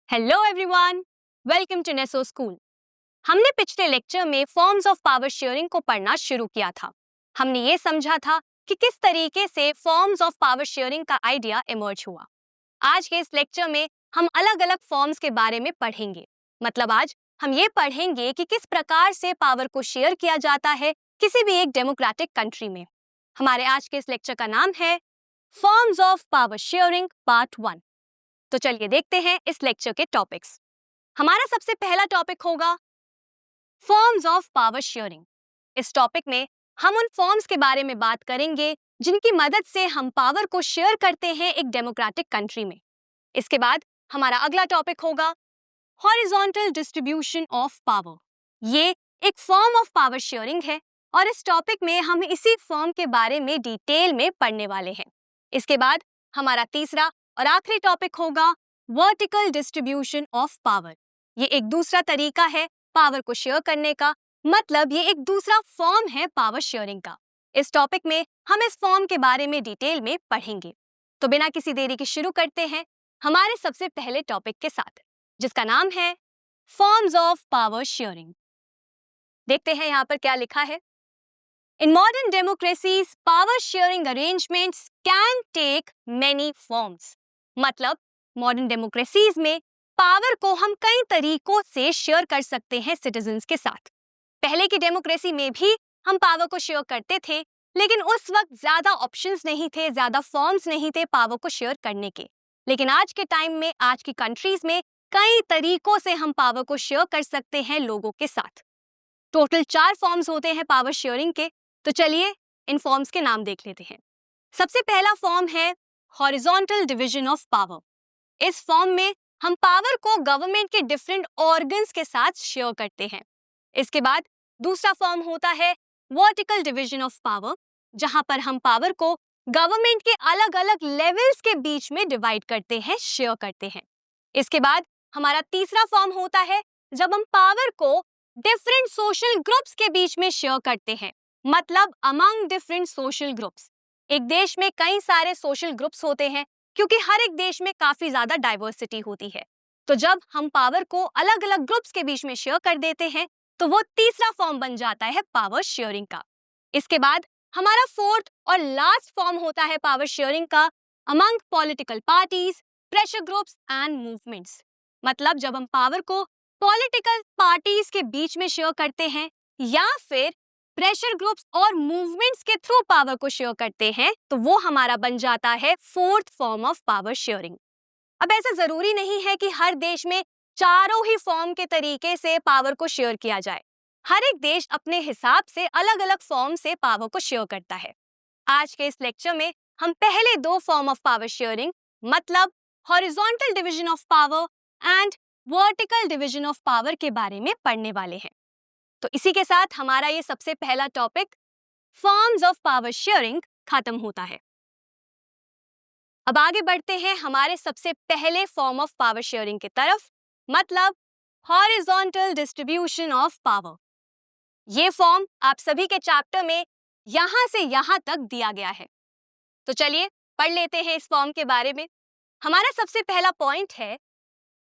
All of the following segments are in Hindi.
Hello everyone, welcome to Neso school. हमने पिछले लेक्चर में फॉर्म्स ऑफ पावर शेयरिंग को पढ़ना शुरू किया था। हमने ये समझा था कि किस तरीके से फॉर्म्स ऑफ पावर शेयरिंग का आइडिया इमर्ज हुआ। आज के इस लेक्चर में हम अलग-अलग फॉर्म्स के बारे में पढ़ेंगे। मतलब आज हम ये पढ़ेंगे कि किस प्रकार से पावर को शेयर किया जाता है किसी भी एक डेमोक्रेटिक कंट्री में। हमारे आज के इस लेक्चर का नाम है forms of power sharing part 1। तो चलिए देखते हैं इस लेक्चर के टॉपिक्स। हमारा सबसे पहला टॉपिक होगा फॉर्म्स ऑफ पावर शेयरिंग। इस टॉपिक में हम उन फॉर्म्स के बारे में बात करेंगे जिनकी मदद से हम पावर को शेयर करते हैं एक डेमोक्रेटिक कंट्री में। इसके बाद हमारा अगला टॉपिक होगा हॉरिजॉन्टल डिस्ट्रीब्यूशन ऑफ पावर। ये एक फॉर्म ऑफ पावर शेयरिंग है और इस टॉपिक में हम इसी फॉर्म के बारे में डिटेल में पढ़ने वाले हैं। इसके बाद हमारा तीसरा और आखिरी टॉपिक होगा वर्टिकल डिस्ट्रीब्यूशन ऑफ पावर। ये एक दूसरा तरीका है पावर को शेयर करने का, मतलब ये एक दूसरा फॉर्म है पावर शेयरिंग का। इस टॉपिक में हम इस फॉर्म के बारे में डिटेल में पढ़ेंगे। तो बिना किसी देरी के शुरू करते हैं हमारे सबसे पहले टॉपिक के साथ, जिसका नाम है फॉर्म्स ऑफ पावर शेयरिंग। देखते हैं यहाँ पर क्या लिखा है। In modern democracies, power sharing arrangements can take many forms. मतलब मॉडर्न डेमोक्रेसीज में पावर को हम कई तरीकों से शेयर कर सकते हैं सिटीजन्स के साथ। पहले की डेमोक्रेसी में भी हम पावर को शेयर करते थे, लेकिन उस वक्त ज्यादा ऑप्शंस नहीं थे, ज्यादा फॉर्म्स नहीं थे पावर को शेयर करने के। लेकिन आज के टाइम में, आज की कंट्रीज में कई तरीकों से हम पावर को शेयर कर सकते हैं लोगों के साथ। टोटल 4 फॉर्म्स होते हैं पावर शेयरिंग के। तो चलिए इन फॉर्म्स के नाम देख लेते हैं। सबसे पहला फॉर्म है हॉरिजॉन्टल डिवीजन ऑफ पावर। इस फॉर्म में हम पावर को गवर्नमेंट के डिफरेंट ऑर्गन्स के साथ शेयर करते हैं। इसके बाद दूसरा फॉर्म होता है वर्टिकल डिवीजन ऑफ पावर, जहां पर हम पावर को गवर्नमेंट के अलग अलग लेवल्स के बीच में डिवाइड करते हैं, शेयर करते हैं। इसके बाद हमारा तीसरा फॉर्म होता है जब हम पावर को डिफरेंट सोशल ग्रुप्स के बीच में शेयर करते हैं, मतलब अमंग डिफरेंट सोशल ग्रुप्स। एक देश में कई सारे सोशल ग्रुप्स होते हैं क्योंकि हर एक देश में काफी ज्यादा डाइवर्सिटी होती है। तो जब हम पावर को अलग अलग ग्रुप्स के बीच में शेयर कर देते हैं तो वो तीसरा फॉर्म बन जाता है पावर शेयरिंग का। इसके बाद हमारा फोर्थ और लास्ट फॉर्म होता है पावर शेयरिंग का among political parties, pressure groups and movements. मतलब जब हम पावर को पॉलिटिकल पार्टीज के बीच में शेयर करते हैं या फिर प्रेशर ग्रुप्स और मूवमेंट्स के थ्रू पावर को शेयर करते हैं, तो वो हमारा बन जाता है fourth form of power sharing. अब ऐसा जरूरी नहीं है कि हर देश में चारों ही फॉर्म के तरीके से पावर को शेयर किया जाए। हर एक देश अपने हिसाब से अलग अलग फॉर्म से पावर को शेयर करता है। आज के इस लेक्चर में हम पहले 2 फॉर्म ऑफ पावर शेयरिंग, मतलब horizontal division of power and vertical division of power के बारे में पढ़ने वाले हैं। तो इसी के साथ हमारा ये सबसे पहला topic forms of power sharing खत्म होता है। अब आगे बढ़ते हैं हमारे सबसे पहले फॉर्म ऑफ पावर शेयरिंग की तरफ, मतलब हॉरिजॉन्टल डिस्ट्रीब्यूशन ऑफ पावर। ये फॉर्म आप सभी के चैप्टर में यहां से यहां तक दिया गया है। तो चलिए पढ़ लेते हैं इस फॉर्म के बारे में। हमारा सबसे पहला पॉइंट है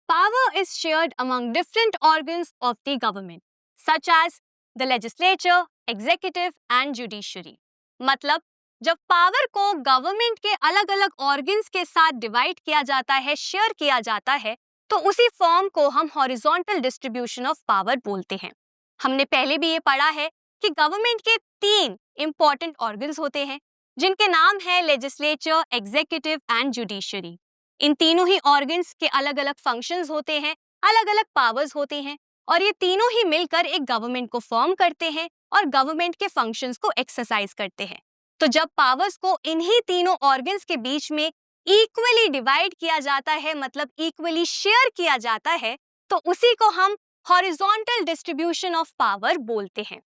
power is shared among different organs of the government such as the legislature, executive and judiciary। मतलब जब पावर को गवर्नमेंट के अलग अलग ऑर्गन्स के साथ डिवाइड किया जाता है, शेयर किया जाता है, तो उसी फॉर्म को हम हॉरिजॉन्टल डिस्ट्रीब्यूशन ऑफ पावर बोलते हैं। हमने पहले भी ये पढ़ा है कि गवर्नमेंट के 3 इंपॉर्टेंट ऑर्गन्स होते हैं, जिनके नाम है लेजिस्लेचर, एग्जीक्यूटिव एंड जुडिशरी। इन तीनों ही ऑर्गन्स के अलग अलग फंक्शंस होते हैं, अलग अलग पावर्स होती हैं, और ये तीनों ही मिलकर एक गवर्नमेंट को फॉर्म करते हैं और गवर्नमेंट के फंक्शंस को एक्सरसाइज करते हैं। तो जब पावर्स को इन्हीं तीनों ऑर्गन्स के बीच में इक्वली डिवाइड किया जाता है, मतलब इक्वली शेयर किया जाता है, तो उसी को हम हॉरिजॉन्टल डिस्ट्रीब्यूशन ऑफ पावर बोलते हैं।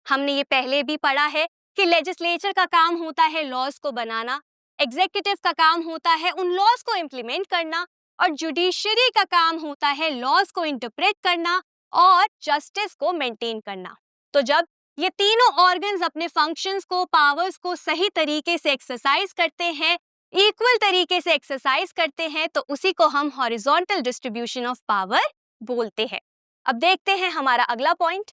हमने ये पहले भी पढ़ा है कि लेजिस्लेचर का काम होता है लॉज को बनाना, एग्जीक्यूटिव का काम होता है उन लॉज को इम्प्लीमेंट करना, और जुडिशरी का काम होता है लॉज को इंटरप्रेट करना और जस्टिस को मेंटेन करना। तो जब ये तीनों ऑर्गन्स अपने फंक्शंस को, पावर्स को सही तरीके से एक्सरसाइज करते हैं, इक्वल तरीके से एक्सरसाइज करते हैं तो उसी को हम हॉरिजॉन्टल डिस्ट्रीब्यूशन ऑफ पावर बोलते हैं। अब देखते हैं हमारा अगला point.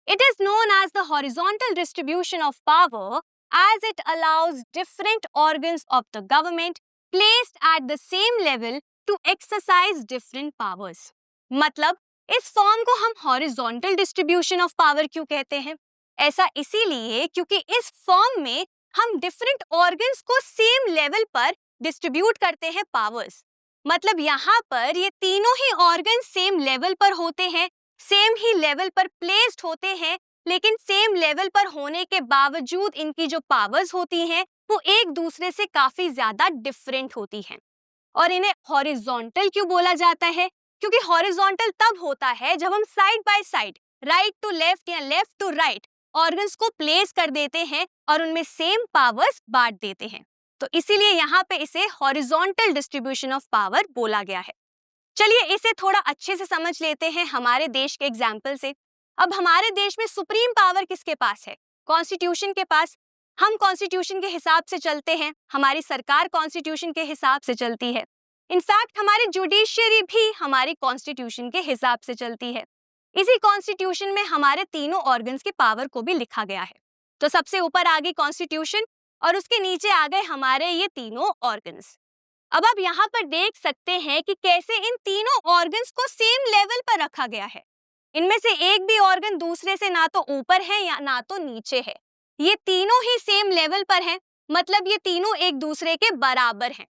It is known as the horizontal distribution of power as it allows different organs of the government placed at the same level to exercise different powers। मतलब इस फॉर्म को हम हॉरिजॉन्टल डिस्ट्रीब्यूशन ऑफ पावर क्यों कहते हैं? ऐसा इसीलिए क्योंकि इस फॉर्म में हम डिफरेंट ऑर्गन्स को सेम लेवल पर डिस्ट्रीब्यूट करते हैं पावर्स। मतलब यहाँ पर ये तीनों ही ऑर्गन सेम लेवल पर होते हैं, सेम ही लेवल पर प्लेस्ड होते हैं, लेकिन सेम लेवल पर होने के बावजूद इनकी जो पावर्स होती हैं वो एक दूसरे से काफी ज्यादा डिफरेंट होती हैं। और इन्हें हॉरिजॉन्टल क्यों बोला जाता है? क्योंकि हॉरिजॉन्टल तब होता है जब हम side by side, right to left या लेफ्ट टू राइट ऑर्गन्स को प्लेस कर देते हैं और उनमें सेम पावर्स बांट देते हैं। तो इसीलिए यहाँ पे इसे हॉरिजॉन्टल डिस्ट्रीब्यूशन ऑफ पावर बोला गया है। चलिए इसे थोड़ा अच्छे से समझ लेते हैं हमारे देश के एग्जाम्पल से। अब हमारे देश में सुप्रीम पावर किसके पास है? कॉन्स्टिट्यूशन के पास। हम कॉन्स्टिट्यूशन के हिसाब से चलते हैं, हमारी सरकार कॉन्स्टिट्यूशन के हिसाब से चलती है। इनफैक्ट हमारी जुडिशियरी भी हमारी कॉन्स्टिट्यूशन के हिसाब से चलती है। इसी कॉन्स्टिट्यूशन में हमारे तीनों ऑर्गन्स की पावर को भी लिखा गया है। तो सबसे ऊपर आ गई कॉन्स्टिट्यूशन और उसके नीचे आ गए हमारे ये तीनों ऑर्गन्स। अब आप यहाँ पर देख सकते हैं कि कैसे इन तीनों ऑर्गन्स को सेम लेवल पर रखा गया है। इनमें से एक भी ऑर्गन दूसरे से ना तो ऊपर है या ना तो नीचे है, ये तीनों ही सेम लेवल पर हैं, मतलब ये तीनों एक दूसरे के बराबर हैं।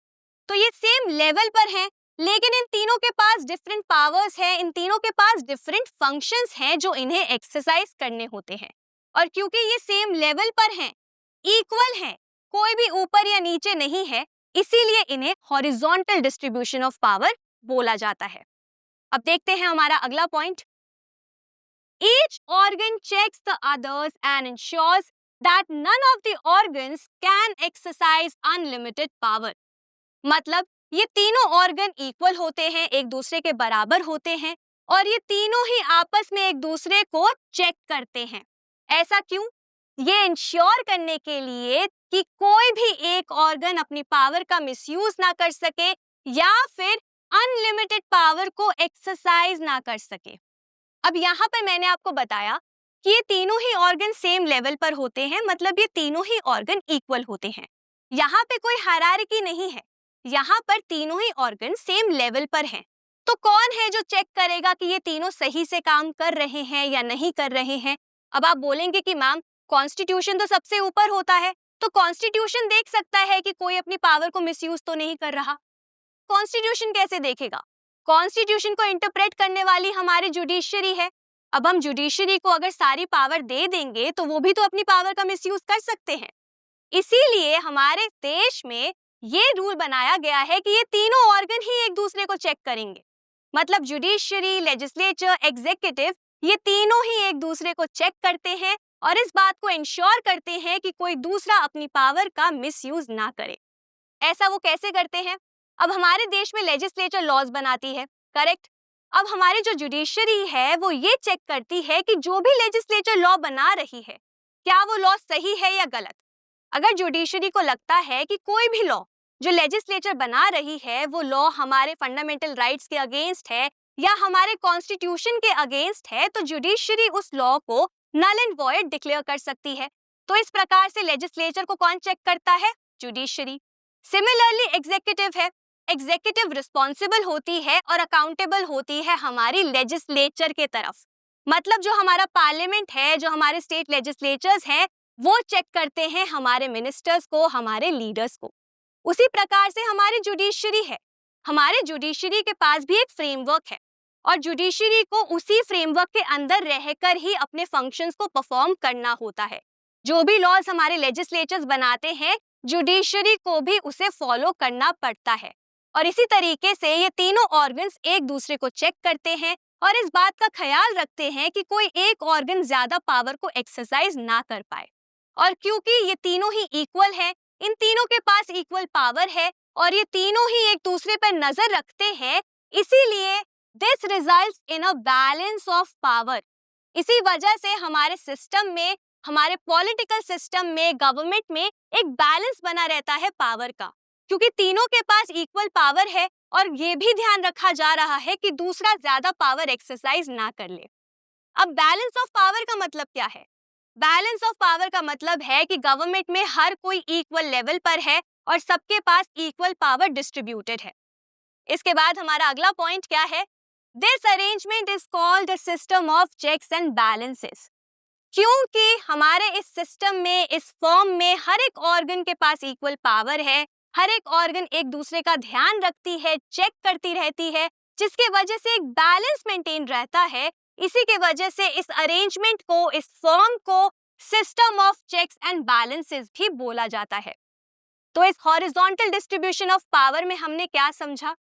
तो ये सेम लेवल पर हैं, लेकिन इन तीनों के पास डिफरेंट पावर्स हैं, इन तीनों के पास डिफरेंट फंक्शंस हैं जो इन्हें एक्सरसाइज करने होते हैं। और क्योंकि ये सेम लेवल पर हैं, इक्वल हैं, कोई भी ऊपर या नीचे नहीं है, इसीलिए इन्हें हॉरिजॉन्टल डिस्ट्रीब्यूशन ऑफ पावर बोला जाता है। अब देखते हैं हमारा अगला point. Each organ checks the others and ensures that none of the organs can exercise unlimited power। मतलब ये तीनों ऑर्गन इक्वल होते हैं, एक दूसरे के बराबर होते हैं और ये तीनों ही आपस में एक दूसरे को चेक करते हैं। ऐसा क्यों? ये इंश्योर करने के लिए कि कोई भी एक ऑर्गन अपनी पावर का मिसयूज ना कर सके या फिर अनलिमिटेड पावर को एक्सरसाइज ना कर सके। अब यहाँ पर मैंने आपको बताया कि ये तीनों ही ऑर्गन सेम लेवल पर होते हैं, मतलब ये तीनों ही ऑर्गन इक्वल होते हैं। यहाँ पे कोई हायरार्की नहीं है, यहाँ पर तीनों ही ऑर्गन सेम लेवल पर हैं। तो कौन है जो चेक करेगा कि ये तीनों सही से काम कर रहे हैं या नहीं कर रहे हैं? अब आप बोलेंगे कि मैम कॉन्स्टिट्यूशन तो सबसे ऊपर होता है, तो कॉन्स्टिट्यूशन देख सकता है कि कोई अपनी पावर को मिसयूज तो नहीं कर रहा। कॉन्स्टिट्यूशन कैसे देखेगा? कॉन्स्टिट्यूशन को इंटरप्रेट करने वाली हमारी जुडिशियरी है। अब हम जुडिशियरी को अगर सारी पावर दे देंगे तो वो भी तो अपनी पावर का मिसयूज कर सकते हैं। इसीलिए हमारे देश में ये रूल बनाया गया है कि ये तीनों ऑर्गन ही एक दूसरे को चेक करेंगे। मतलब जुडिशियरी, लेजिस्लेचर, एग्जीक्यूटिव, ये तीनों ही एक दूसरे को चेक करते हैं और इस बात को इंश्योर करते हैं कि कोई दूसरा अपनी पावर का मिसयूज ना करे। ऐसा वो कैसे करते हैं? अब हमारे देश में लेजिस्लेचर लॉज बनाती है, करेक्ट? अब हमारी जो जुडिशियरी है वो ये चेक करती है कि जो भी लेजिस्लेचर लॉ बना रही है क्या वो लॉ सही है या गलत। अगर जुडिशियरी को लगता है कि कोई भी लॉ जो लेजिस्लेचर बना रही है वो लॉ हमारे फंडामेंटल राइट्स के अगेंस्ट है या हमारे कॉन्स्टिट्यूशन के अगेंस्ट है, तो जुडिशियरी उस लॉ को नल एंड वॉइड डिक्लेयर कर सकती है। तो इस प्रकार से लेजिस्लेचर को कौन चेक करता है? जुडिशियरी। सिमिलरली एग्जीक्यूटिव है, एग्जीक्यूटिव रिस्पॉन्सिबल होती है और अकाउंटेबल होती है हमारी लेजिस्लेचर के तरफ। मतलब जो हमारा पार्लियामेंट है, जो हमारे स्टेट लेजिस्लेचर्स हैं, वो चेक करते हैं हमारे मिनिस्टर्स को, हमारे लीडर्स को। उसी प्रकार से हमारी जुडिशियरी है, हमारे जुडिशियरी के पास भी एक फ्रेमवर्क है और जुडिशियरी को उसी फ्रेमवर्क के अंदर रहकर ही अपने फंक्शंस को परफॉर्म करना होता है। जो भी लॉज हमारे लेजिस्लेचर्स बनाते हैं, जुडिशियरी को भी उसे फॉलो करना पड़ता है। और इसी तरीके से ये तीनों ऑर्गन्स एक दूसरे को चेक करते हैं और इस बात का ख्याल रखते हैं कि कोई एक ऑर्गन ज्यादा पावर को एक्सरसाइज ना कर पाए। और क्योंकि ये तीनों ही इक्वल हैं, इन तीनों के पास इक्वल पावर है और ये तीनों ही एक दूसरे पर नजर रखते हैं, इसीलिए this results in a balance of power. इसी वजह से हमारे सिस्टम में हमारे पॉलिटिकल सिस्टम में, गवर्नमेंट में एक बैलेंस बना रहता है पावर का, क्योंकि तीनों के पास इक्वल पावर है और ये भी ध्यान रखा जा रहा है कि दूसरा ज्यादा पावर एक्सरसाइज ना कर ले। अब बैलेंस ऑफ पावर का मतलब क्या है? बैलेंस ऑफ पावर का मतलब है कि गवर्नमेंट में हर कोई इक्वल लेवल पर है और सबके पास इक्वल पावर डिस्ट्रीब्यूटेड है। इसके बाद हमारा अगला पॉइंट क्या है? This arrangement is called the system of checks and balances. क्योंकि हमारे इस सिस्टम में, इस फॉर्म में हर एक ऑर्गन के पास इक्वल पावर है, हर एक ऑर्गन एक दूसरे का ध्यान रखती है, चेक करती रहती है, जिसकी वजह से एक बैलेंस मेंटेन रहता है। इसी के वजह से इस अरेंजमेंट को, इस फॉर्म को system of checks and balances भी बोला जाता है। तो इस हॉरिजॉन्टल डिस्ट्रीब्यूशन ऑफ पावर में हमने क्या समझा?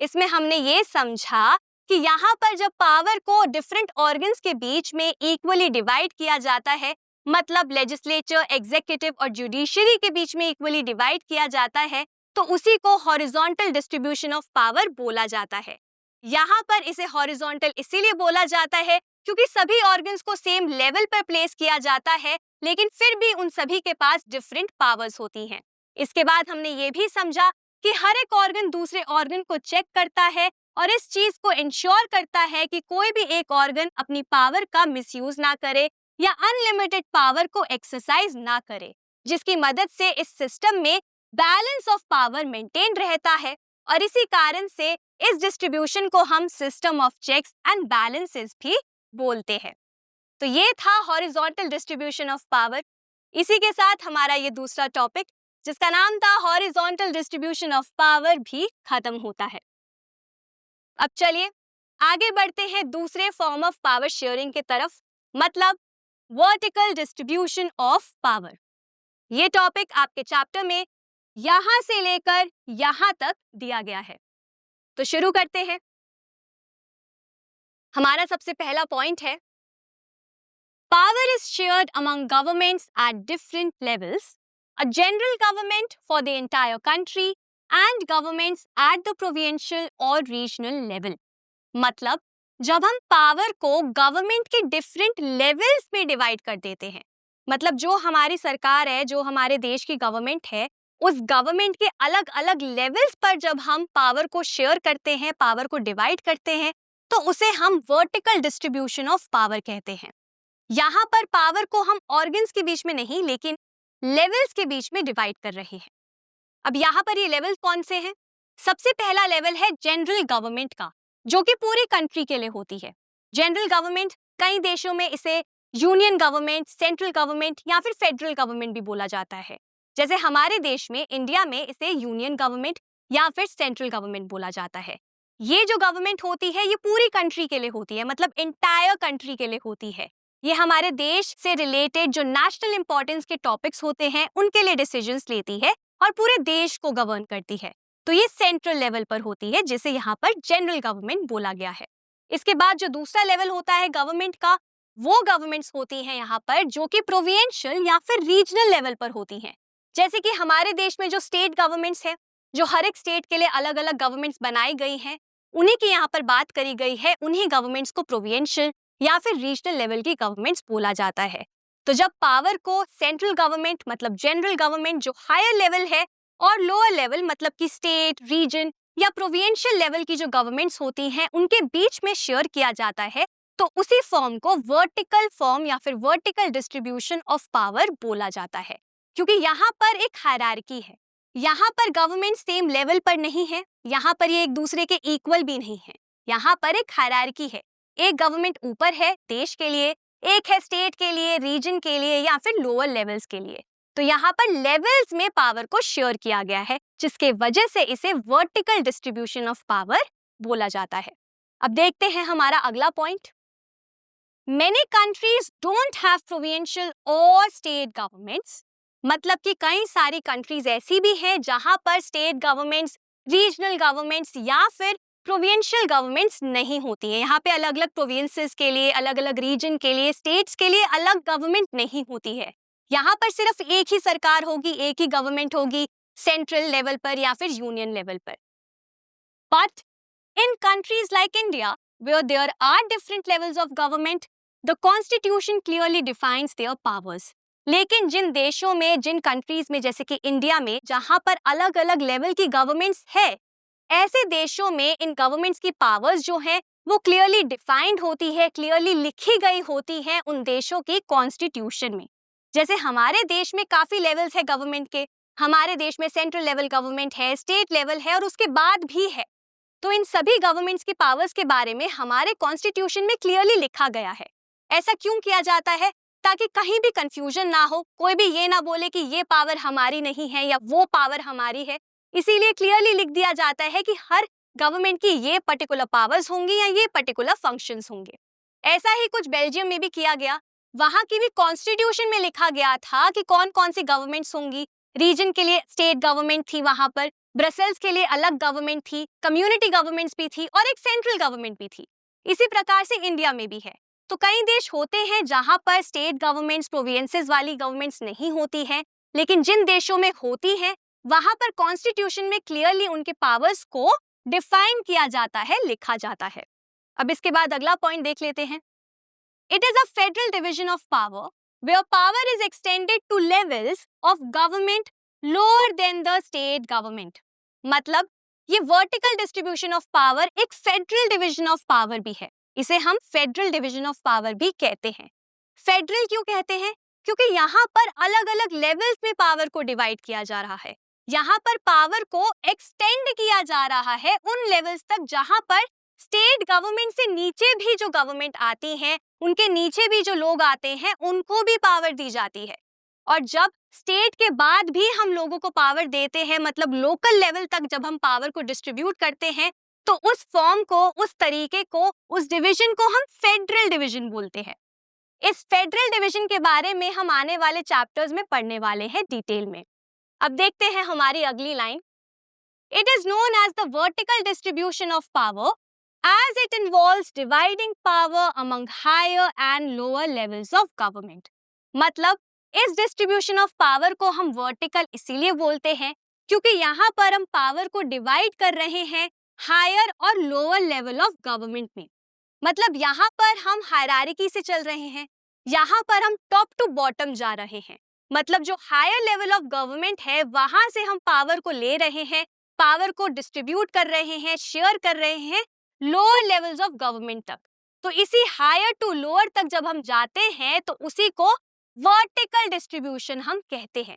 इसमें हमने ये समझा कि यहाँ पर जब पावर को डिफरेंट ऑर्गन्स के बीच में इक्वली डिवाइड किया जाता है, मतलब लेजिस्लेचर, एग्जीक्यूटिव और जुडिशरी के बीच में इक्वली डिवाइड किया जाता है, तो उसी को हॉरिजॉन्टल डिस्ट्रीब्यूशन ऑफ पावर बोला जाता है। यहाँ पर इसे हॉरिजॉन्टल इसीलिए बोला जाता है क्योंकि सभी ऑर्गन्स को सेम लेवल पर प्लेस किया जाता है, लेकिन फिर भी उन सभी के पास डिफरेंट पावर्स होती हैं। इसके बाद हमने ये भी समझा कि हर एक ऑर्गन दूसरे ऑर्गन को चेक करता है और इस चीज को इंश्योर करता है कि कोई भी एक ऑर्गन अपनी पावर का मिसयूज ना करे या अनलिमिटेड पावर को एक्सरसाइज ना करे, जिसकी मदद से इस सिस्टम में बैलेंस ऑफ पावर मेंटेन रहता है। और इसी कारण से इस डिस्ट्रीब्यूशन को हम system of checks and balances भी बोलते हैं। तो ये था हॉरिजॉन्टल डिस्ट्रीब्यूशन ऑफ पावर। इसी के साथ हमारा ये दूसरा टॉपिक, जिसका नाम था हॉरिजॉन्टल डिस्ट्रीब्यूशन ऑफ पावर, भी खत्म होता है। अब चलिए आगे बढ़ते हैं दूसरे फॉर्म ऑफ पावर शेयरिंग की तरफ, मतलब वर्टिकल डिस्ट्रीब्यूशन ऑफ पावर। ये टॉपिक आपके चैप्टर में यहां से लेकर यहां तक दिया गया है। तो शुरू करते हैं। हमारा सबसे पहला पॉइंट है, power is shared among governments at different levels, a general government for the entire country and governments at the provincial और रीजनल लेवल। मतलब जब हम पावर को गवर्नमेंट के डिफरेंट लेवल्स में डिवाइड कर देते हैं, मतलब जो हमारी सरकार है, जो हमारे देश की गवर्नमेंट है, उस गवर्नमेंट के अलग अलग लेवल्स पर जब हम पावर को शेयर करते हैं, पावर को डिवाइड करते हैं, तो उसे हम वर्टिकल डिस्ट्रीब्यूशन ऑफ पावर कहते हैं। यहाँ पर पावर को हम ऑर्गन्स के बीच में नहीं, लेकिन लेवल्स के बीच में डिवाइड कर रहे हैं। अब यहाँ पर ये लेवल कौन से हैं? सबसे पहला लेवल है जनरल गवर्नमेंट का, जो कि पूरी कंट्री के लिए होती है। जनरल गवर्नमेंट, कई देशों में इसे यूनियन गवर्नमेंट, सेंट्रल गवर्नमेंट या फिर फेडरल गवर्नमेंट भी बोला जाता है। जैसे हमारे देश में, इंडिया में, इसे यूनियन गवर्नमेंट या फिर सेंट्रल गवर्नमेंट बोला जाता है। ये जो गवर्नमेंट होती है, ये पूरी कंट्री के लिए होती है, मतलब इंटायर कंट्री के लिए होती है। ये हमारे देश से रिलेटेड जो नेशनल इंपॉर्टेंस के टॉपिक्स होते हैं, उनके लिए डिसीजंस लेती है और पूरे देश को गवर्न करती है। तो ये सेंट्रल लेवल पर होती है, जिसे यहाँ पर जनरल गवर्नमेंट बोला गया है। इसके बाद जो दूसरा लेवल होता है गवर्नमेंट का, वो गवर्नमेंट्स होती हैं यहाँ पर जो कि प्रोविंशियल या फिर रीजनल लेवल पर होती हैं। जैसे कि हमारे देश में जो स्टेट गवर्नमेंट्स हैं, जो हर एक स्टेट के लिए अलग अलग गवर्नमेंट्स बनाई गई हैं, उन्हीं की यहाँ पर बात करी गई है। उन्हीं गवर्नमेंट्स को प्रोविंशियल या फिर रीजनल लेवल की गवर्नमेंट्स बोला जाता है। तो जब पावर को सेंट्रल गवर्नमेंट, मतलब जनरल गवर्नमेंट जो हायर लेवल है, और लोअर लेवल मतलब कि स्टेट, रीजन या प्रोविंशियल लेवल की जो गवर्नमेंट्स होती हैं, उनके बीच में शेयर किया जाता है, तो उसी फॉर्म को वर्टिकल फॉर्म या फिर वर्टिकल डिस्ट्रीब्यूशन ऑफ पावर बोला जाता है। क्योंकि यहाँ पर एक हायरार्की है, यहाँ पर गवर्नमेंट सेम लेवल पर नहीं है, यहाँ पर ये एक दूसरे के इक्वल भी नहीं है, यहाँ पर एक हायरार्की है। एक गवर्नमेंट ऊपर है देश के लिए, एक है स्टेट के लिए, रीजन के लिए या फिर लोअर लेवल्स के लिए। तो यहाँ पर लेवल्स में पावर को शेयर किया गया है, जिसके वजह से इसे वर्टिकल डिस्ट्रीब्यूशन ऑफ पावर बोला जाता है। अब देखते हैं हमारा अगला point. Many countries don't have provincial or state governments, मतलब कि कई सारी कंट्रीज ऐसी भी हैं जहां पर स्टेट गवर्नमेंट्स, रीजनल गवर्नमेंट्स या फिर प्रोविंशियल गवर्नमेंट्स नहीं होती हैं। यहाँ पे अलग अलग प्रोविंसेस के लिए, अलग अलग रीजन के लिए, स्टेट्स के लिए अलग गवर्नमेंट नहीं होती है। यहाँ पर सिर्फ एक ही सरकार होगी, एक ही गवर्नमेंट होगी, सेंट्रल लेवल पर या फिर यूनियन लेवल पर। But in countries like India, where there are different levels of government, the constitution clearly defines there powers. लेकिन जिन देशों में, जिन कंट्रीज में, जैसे कि इंडिया में, जहां पर अलग अलग लेवल की गवर्नमेंट्स है, ऐसे देशों में इन गवर्नमेंट्स की पावर्स जो हैं वो क्लियरली डिफाइंड होती है, क्लियरली लिखी गई होती है उन देशों की कॉन्स्टिट्यूशन में। जैसे हमारे देश में काफी लेवल्स है गवर्नमेंट के। हमारे देश में सेंट्रल लेवल गवर्नमेंट है, स्टेट लेवल है और उसके बाद भी है। तो इन सभी गवर्नमेंट्स की पावर्स के बारे में हमारे कॉन्स्टिट्यूशन में क्लियरली लिखा गया है। ऐसा क्यों किया जाता है? ताकि कहीं भी कंफ्यूजन ना हो, कोई भी ये ना बोले कि ये पावर हमारी नहीं है या वो पावर हमारी है। इसीलिए क्लियरली लिख दिया जाता है कि हर गवर्नमेंट की ये पर्टिकुलर पावर्स होंगी या ये पर्टिकुलर फंक्शंस होंगे। ऐसा ही कुछ बेल्जियम में भी किया गया। वहां की भी कॉन्स्टिट्यूशन में लिखा गया था कि कौन कौन सी गवर्नमेंट्स होंगी। रीजन के लिए स्टेट गवर्नमेंट थी वहां पर, ब्रसेल्स के लिए अलग गवर्नमेंट थी, कम्युनिटी गवर्नमेंट्स भी थी और एक सेंट्रल गवर्नमेंट भी थी। इसी प्रकार से इंडिया में भी है। तो कई देश होते हैं जहां पर स्टेट गवर्नमेंट्स, प्रोविंसेस वाली गवर्नमेंट्स नहीं होती हैं, लेकिन जिन देशों में होती हैं वहां पर कॉन्स्टिट्यूशन में क्लियरली उनके पावर्स को डिफाइन किया जाता है, लिखा जाता है। अब इसके बाद अगला पॉइंट देख लेते हैं। It is a federal division of power where power is extended to levels of government lower than the state government। मतलब ये वर्टिकल डिस्ट्रीब्यूशन ऑफ पावर एक फेडरल डिवीजन ऑफ पावर भी है। इसे हम फेडरल डिवीजन ऑफ पावर भी कहते हैं। फेडरल क्यों कहते हैं? क्योंकि यहाँ पर अलग अलग लेवल्स में पावर को डिवाइड किया जा रहा है। यहाँ पर पावर को एक्सटेंड किया जा रहा है उन लेवल्स तक जहाँ पर स्टेट गवर्नमेंट से नीचे भी जो गवर्नमेंट आती है, उनके नीचे भी जो लोग आते हैं, उनको भी पावर दी जाती है। और जब स्टेट के बाद भी हम लोगों को पावर देते हैं, मतलब लोकल लेवल तक जब हम पावर को डिस्ट्रीब्यूट करते हैं, तो उस फॉर्म को, उस तरीके को, उस डिवीजन को हम फेडरल डिवीजन बोलते हैं। इस फेडरल डिवीजन के बारे में हम आने वाले चैप्टर्स में पढ़ने वाले हैं डिटेल में। अब देखते हैं हमारी अगली line. It is known as the vertical distribution of power as it involves dividing power among higher and lower levels of government। मतलब इस डिस्ट्रीब्यूशन ऑफ पावर को हम वर्टिकल इसीलिए बोलते हैं क्योंकि यहाँ पर हम पावर को डिवाइड कर रहे हैं हायर और लोअर लेवल ऑफ गवर्नमेंट में। मतलब यहाँ पर हम हायरार्की से चल रहे हैं, यहाँ पर हम टॉप टू बॉटम जा रहे हैं। मतलब जो हायर लेवल ऑफ गवर्नमेंट है वहां से हम पावर को ले रहे हैं, पावर को डिस्ट्रीब्यूट कर रहे हैं, शेयर कर रहे हैं लोअर लेवल्स ऑफ गवर्नमेंट तक। तो इसी हायर टू लोअर तक जब हम जाते हैं तो उसी को वर्टिकल डिस्ट्रीब्यूशन हम कहते हैं।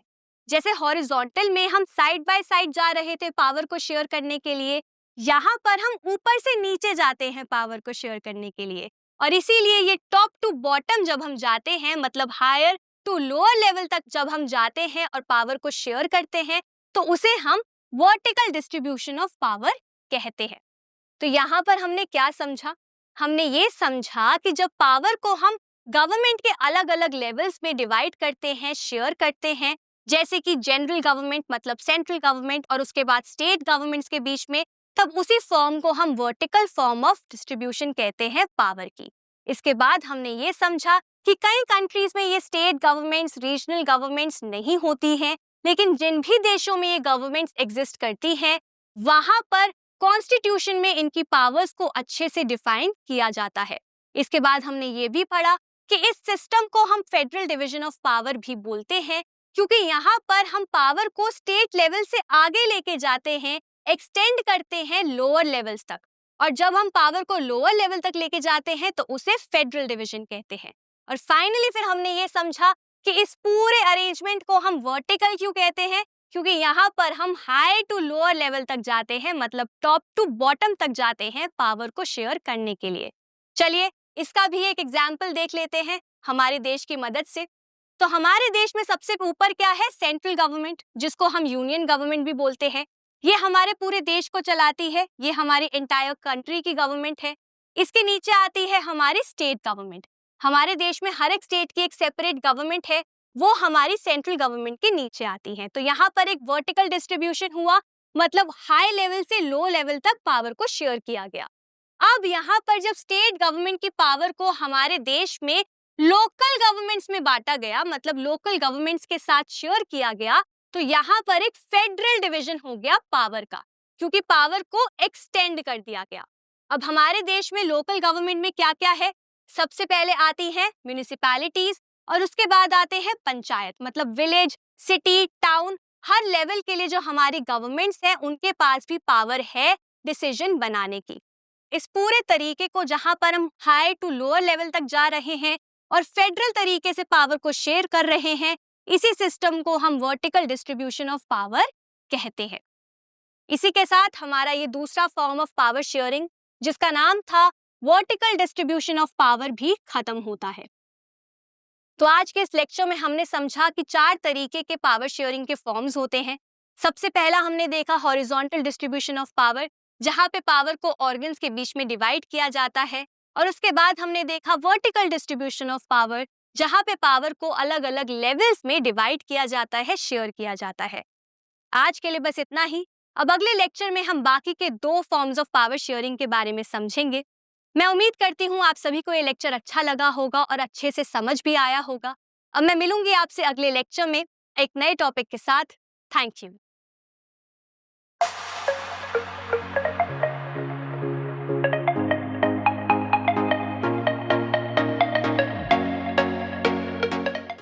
जैसे हॉरिजॉन्टल में हम साइड बाय साइड जा रहे थे पावर को शेयर करने के लिए, यहाँ पर हम ऊपर से नीचे जाते हैं पावर को शेयर करने के लिए। और इसीलिए ये टॉप टू बॉटम जब हम जाते हैं, मतलब हायर टू लोअर लेवल तक जब हम जाते हैं और पावर को शेयर करते हैं, तो उसे हम वर्टिकल डिस्ट्रीब्यूशन ऑफ पावर कहते हैं। तो यहाँ पर हमने क्या समझा? हमने ये समझा कि जब पावर को हम गवर्नमेंट के अलग अलग लेवल्स में डिवाइड करते हैं, शेयर करते हैं, जैसे कि जनरल गवर्नमेंट मतलब सेंट्रल गवर्नमेंट और उसके बाद स्टेट गवर्नमेंट्स के बीच में, तब उसी फॉर्म को हम वर्टिकल फॉर्म ऑफ डिस्ट्रीब्यूशन कहते हैं पावर की। इसके बाद हमने ये समझा कि कई कंट्रीज में ये स्टेट गवर्नमेंट्स, रीजनल गवर्नमेंट्स नहीं होती हैं, लेकिन जिन भी देशों में ये गवर्नमेंट्स एग्जिस्ट करती हैं वहां पर कॉन्स्टिट्यूशन में इनकी पावर्स को अच्छे से डिफाइन किया जाता है। इसके बाद हमने ये भी पढ़ा कि इस सिस्टम को हम फेडरल डिवीजन ऑफ पावर भी बोलते हैं क्योंकि यहाँ पर हम पावर को स्टेट लेवल से आगे लेके जाते हैं, एक्सटेंड करते हैं लोअर लेवल्स तक। और जब हम पावर को लोअर लेवल तक लेके जाते हैं तो उसे फेडरल डिवीजन कहते हैं। और फाइनली फिर हमने ये समझा कि इस पूरे अरेंजमेंट को हम वर्टिकल क्यों कहते हैं, क्योंकि यहाँ पर हम हाई टू लोअर लेवल तक जाते हैं, मतलब टॉप टू बॉटम तक जाते हैं पावर को शेयर करने के लिए। चलिए इसका भी एक एग्जाम्पल देख लेते हैं हमारे देश की मदद से। तो हमारे देश में सबसे ऊपर क्या है? सेंट्रल गवर्नमेंट, जिसको हम यूनियन गवर्नमेंट भी बोलते हैं। ये हमारे पूरे देश को चलाती है, ये हमारी एंटायर कंट्री की गवर्नमेंट है। इसके नीचे आती है हमारी स्टेट गवर्नमेंट। हमारे देश में हर एक स्टेट की एक सेपरेट गवर्नमेंट है, वो हमारी सेंट्रल गवर्नमेंट के नीचे आती है। तो यहाँ पर एक वर्टिकल डिस्ट्रीब्यूशन हुआ, मतलब हाई लेवल से लो लेवल तक पावर को शेयर किया गया। अब यहाँ पर जब स्टेट गवर्नमेंट की पावर को हमारे देश में लोकल गवर्नमेंट्स में बांटा गया, मतलब लोकल गवर्नमेंट्स के साथ शेयर किया गया, तो यहाँ पर एक फेडरल डिवीजन हो गया पावर का, क्योंकि पावर को एक्सटेंड कर दिया गया। अब हमारे देश में लोकल गवर्नमेंट में क्या क्या है? सबसे पहले आती हैं म्यूनिसिपैलिटीज और उसके बाद आते हैं पंचायत, मतलब विलेज, सिटी, टाउन। हर लेवल के लिए जो हमारी गवर्नमेंट्स हैं उनके पास भी पावर है डिसीजन बनाने की। इस पूरे तरीके को जहां पर हम हाई टू लोअर लेवल तक जा रहे हैं और फेडरल तरीके से पावर को शेयर कर रहे हैं, इसी सिस्टम को हम वर्टिकल डिस्ट्रीब्यूशन ऑफ पावर कहते हैं। इसी के साथ हमारा ये दूसरा फॉर्म ऑफ पावर शेयरिंग, जिसका नाम था वर्टिकल डिस्ट्रीब्यूशन ऑफ पावर, भी खत्म होता है। तो आज के इस लेक्चर में हमने समझा कि 4 तरीके के पावर शेयरिंग के फॉर्म्स होते हैं। सबसे पहला हमने देखा हॉरिजॉन्टल डिस्ट्रीब्यूशन ऑफ पावर, जहां पे पावर को ऑर्गन्स के बीच में डिवाइड किया जाता है। और उसके बाद हमने देखा वर्टिकल डिस्ट्रीब्यूशन ऑफ पावर, जहां पे पावर को अलग अलग लेवल्स में डिवाइड किया जाता है, शेयर किया जाता है। आज के लिए बस इतना ही। अब अगले लेक्चर में हम बाकी के 2 फॉर्म्स ऑफ पावर शेयरिंग के बारे में समझेंगे। मैं उम्मीद करती हूँ आप सभी को ये लेक्चर अच्छा लगा होगा और अच्छे से समझ भी आया होगा। अब मैं मिलूंगी आपसे अगले लेक्चर में एक नए टॉपिक के साथ। Thank you.